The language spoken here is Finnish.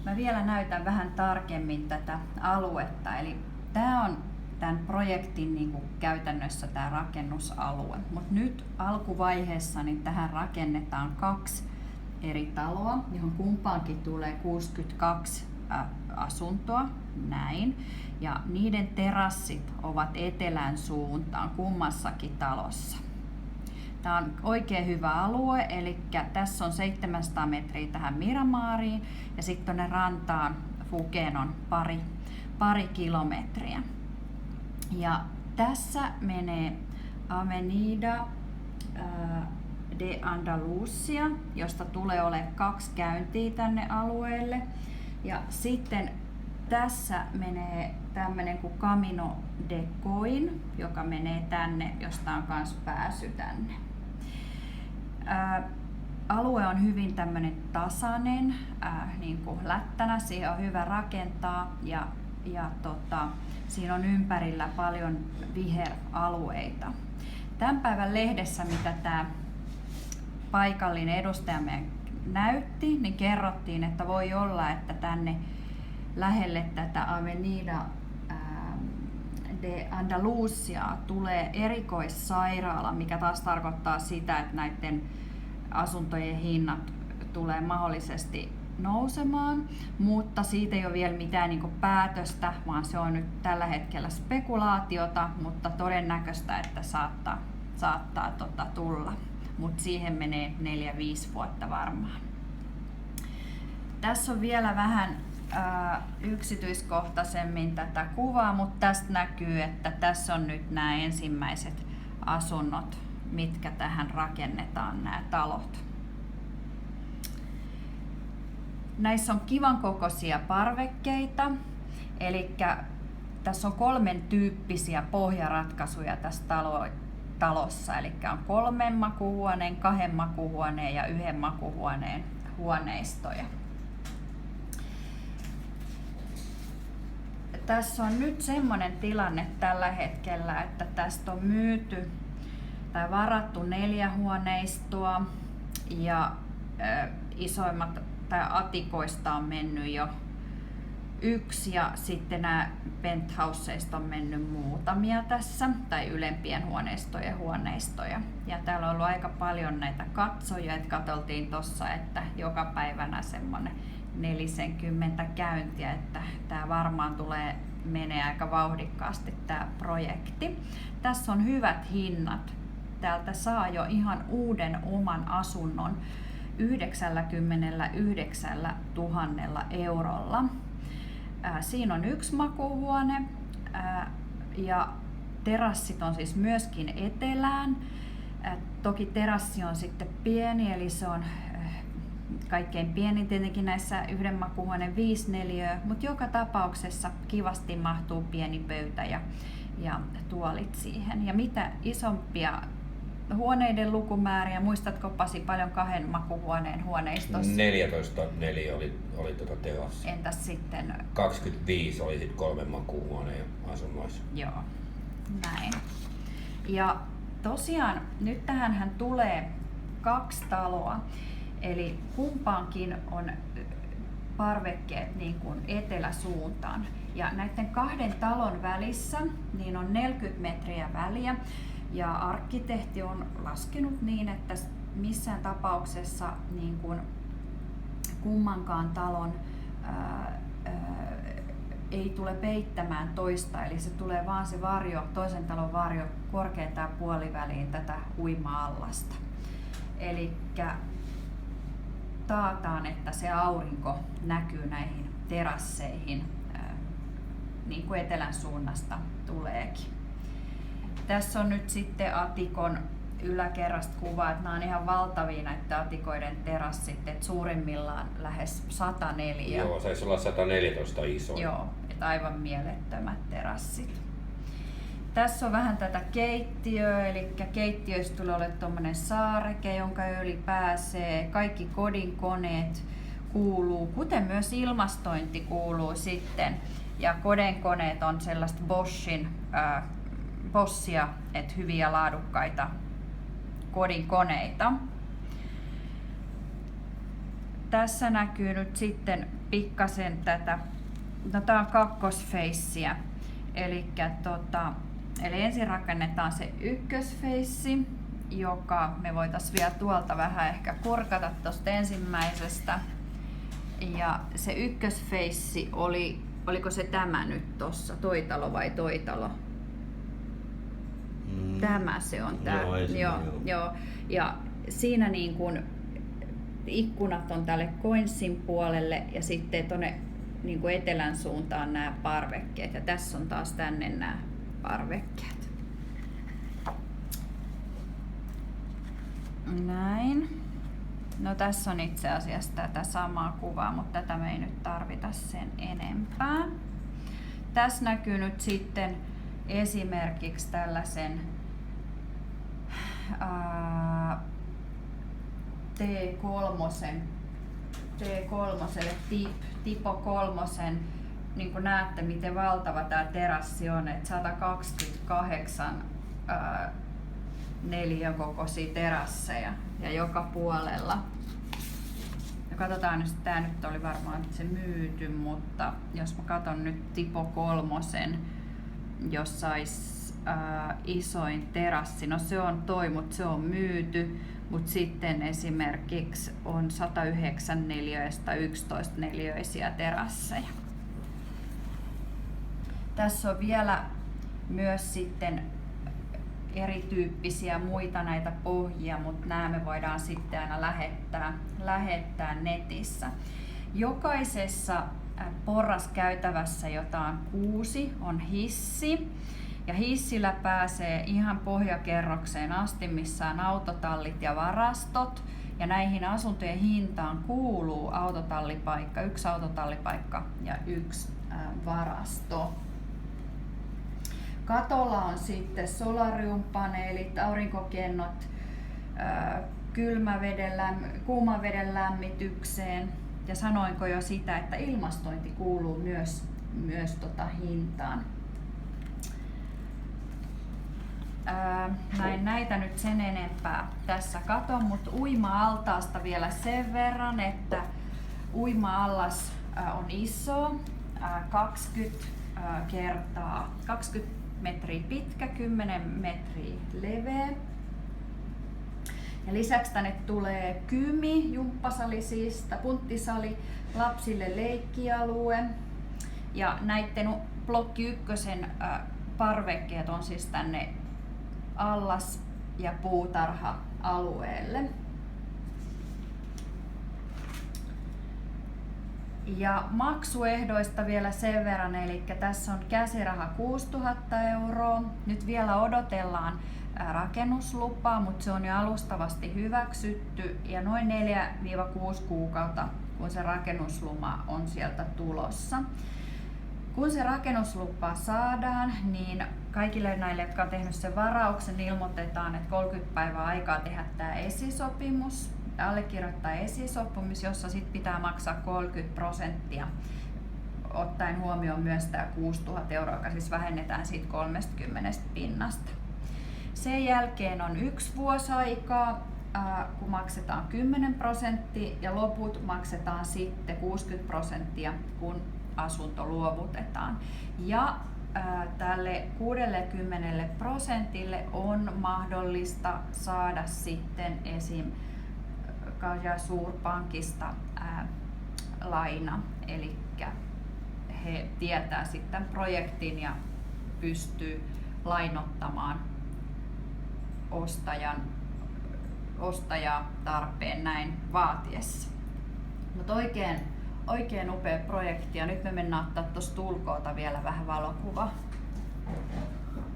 mä vielä näytän vähän tarkemmin tätä aluetta. Eli tämä on tämän projektin niin kuin käytännössä tämä rakennusalue. Mutta nyt alkuvaiheessa niin tähän rakennetaan 2 eri taloa, johon kumpaankin tulee 62 asuntoa, näin. Ja niiden terassit ovat etelän suuntaan kummassakin talossa. Tämä on oikein hyvä alue, eli tässä on 700 metriä tähän Miramaariin ja sitten tuonne rantaan Fukeen on pari kilometriä. Ja tässä menee Avenida de Andalusia, josta tulee olemaan 2 käyntiä tänne alueelle. Ja sitten tässä menee tämmöinen kuin Camino de Coin, joka menee tänne, josta on myös pääsy tänne. Alue on hyvin tämmöinen tasainen, niin kuin lättänä, siihen on hyvä rakentaa ja siinä on ympärillä paljon viheralueita. Tämän päivän lehdessä, mitä tämä paikallinen edustajamme näytti, niin kerrottiin, että voi olla, että tänne lähelle tätä Avenida de Andalusia tulee erikoissairaala, mikä taas tarkoittaa sitä, että näiden asuntojen hinnat tulee mahdollisesti nousemaan, mutta siitä ei ole vielä mitään niin kuin päätöstä, vaan se on nyt tällä hetkellä spekulaatiota, mutta todennäköistä, että saattaa tulla. Mutta siihen menee 4-5 vuotta varmaan. Tässä on vielä vähän yksityiskohtaisemmin tätä kuvaa, mutta tästä näkyy, että tässä on nyt nämä ensimmäiset asunnot, mitkä tähän rakennetaan, nämä talot. Näissä on kivan kokoisia parvekkeita, eli tässä on 3 tyyppisiä pohjaratkaisuja tässä talossa, eli on 3 makuuhuoneen, 2 makuuhuoneen ja 1 makuuhuoneen huoneistoja. Tässä on nyt semmoinen tilanne tällä hetkellä, että tästä on myyty tai varattu 4 huoneistoa ja isoimmat tai atikoista on mennyt jo 1 ja sitten nämä penthouseista on mennyt muutamia tässä tai ylempien huoneistoja. Ja täällä on ollut aika paljon näitä katsojia, että katsottiin tuossa, että joka päivänä semmoinen 40 käyntiä, että tämä varmaan menee aika vauhdikkaasti tämä projekti. Tässä on hyvät hinnat. Täältä saa jo ihan uuden oman asunnon 99 000 eurolla. Siinä on 1 makuuhuone ja terassit on siis myöskin etelään. Toki terassi on sitten pieni, eli se on kaikkein pienin tietenkin näissä 1 makuuhuoneen 5 neliöä, mutta joka tapauksessa kivasti mahtuu pieni pöytä ja tuolit siihen. Ja mitä isompia huoneiden lukumääriä, muistatko Pasi paljon 2 makuuhuoneen huoneistossa? 14 neliö oli terassi. Entäs sitten? 25 oli sitten 3 makuuhuoneen asunnoissa. Joo, näin. Ja tosiaan nyt tähänhän tulee 2 taloa. Eli kumpaankin on parvekkeet niin kuin eteläsuuntaan. Ja näiden 2 talon välissä niin on 40 metriä väliä. Ja arkkitehti on laskenut niin, että missään tapauksessa niin kuin kummankaan talon ei tule peittämään toista. Eli se tulee vaan se varjo, toisen talon varjo korkeintaan puoliväliin tätä huima-allasta. Elikkä taataan, että se aurinko näkyy näihin terasseihin, niin kuin etelän suunnasta tuleekin. Tässä on nyt sitten atikon yläkerrasta kuva, että nämä on ihan valtavia näitä atikoiden terassit, että suurimmillaan lähes 104. Joo, saisi olla 114 iso. Joo, että aivan mielettömät terassit. Tässä on vähän tätä keittiöä, eli keittiöistä tulee olemaan tuommoinen saareke, jonka yli pääsee. Kaikki kodin koneet kuuluu, kuten myös ilmastointi kuuluu sitten. Ja koneet on sellaista Boschia, että hyviä laadukkaita kodin koneita. tässä näkyy nyt sitten pikkasen tätä, no tää on kakkosfeissiä, eli ensin rakennetaan se ykkösfeissi, joka me voitaisiin vielä tuolta vähän ehkä kurkata tuosta ensimmäisestä. Ja se ykkösfeissi oliko se tämä nyt tossa, toi talo vai toi talo? Tämä se on tää. Joo. Ja siinä niin kun ikkunat on tälle Coinsin puolelle ja sitten tuonne niin kuin etelän suuntaan nämä parvekkeet ja tässä on taas tänne nämä parvekkeet. Näin. No tässä on itse asiassa tätä samaa kuvaa, mutta tätä me ei nyt tarvita sen enempää. Tässä näkyy nyt sitten esimerkiksi tällaisen T3, Tipo 3, niin kuin näette miten valtava tämä terassi on, että 128 neliökokoisia terasseja ja joka puolella. Ja katsotaan, että tämä nyt oli varmaan se myyty, mutta jos mä katson nyt Tipo 3, jos sais isoin terassi, no se on toi, mutta se on myyty. Mutta sitten esimerkiksi on 109 neliöistä 11 neliöisiä terasseja. Tässä on vielä myös sitten erityyppisiä muita näitä pohjia, mutta nämä me voidaan sitten aina lähettää netissä. Jokaisessa porraskäytävässä, jota on 6, on hissi. Ja hissillä pääsee ihan pohjakerrokseen asti, missä on autotallit ja varastot. Ja näihin asuntojen hintaan kuuluu autotallipaikka, 1 autotallipaikka ja 1 varasto. Katolla on sitten solariumpaneelit, aurinkokennot, kuuman veden lämmitykseen. Ja sanoinko jo sitä, että ilmastointi kuuluu myös hintaan. Mä en näitä nyt sen enempää tässä katon, mutta uima-altaasta vielä sen verran, että uima-allas on iso, 20 metriä pitkä, 10 metriä leveä. Ja lisäksi tänne tulee kymi, jumppasali siis, punttisali, lapsille leikkialue. Ja näitten blokki 1 parvekkeet on siis tänne allas- ja puutarha-alueelle. Ja maksuehdoista vielä sen verran, eli tässä on käsiraha 6 000 €. Nyt vielä odotellaan rakennuslupaa, mutta se on jo alustavasti hyväksytty ja noin 4-6 kuukautta, kun se rakennusluma on sieltä tulossa. Kun se rakennuslupa saadaan, niin kaikille näille, jotka on tehnyt sen varauksen, ilmoitetaan, että 30 päivää aikaa tehdä tämä esisopimus, allekirjoittaa esisopimus, jossa sit pitää maksaa 30%, ottaen huomioon myös tämä 6 000 €, joka siis vähennetään siitä 30 pinnasta. Sen jälkeen on 1 vuosi aikaa, kun maksetaan 10% ja loput maksetaan sitten 60%, kun asunto luovutetaan. Ja tälle 60% on mahdollista saada sitten esim. Suurpankista laina, eli he tietää sitten projektin ja pystyy lainottamaan ostajaa tarpeen näin vaatiessa. Mutta oikein upea projekti ja nyt me mennään ottaa tuosta ulkoota vielä vähän valokuvaa.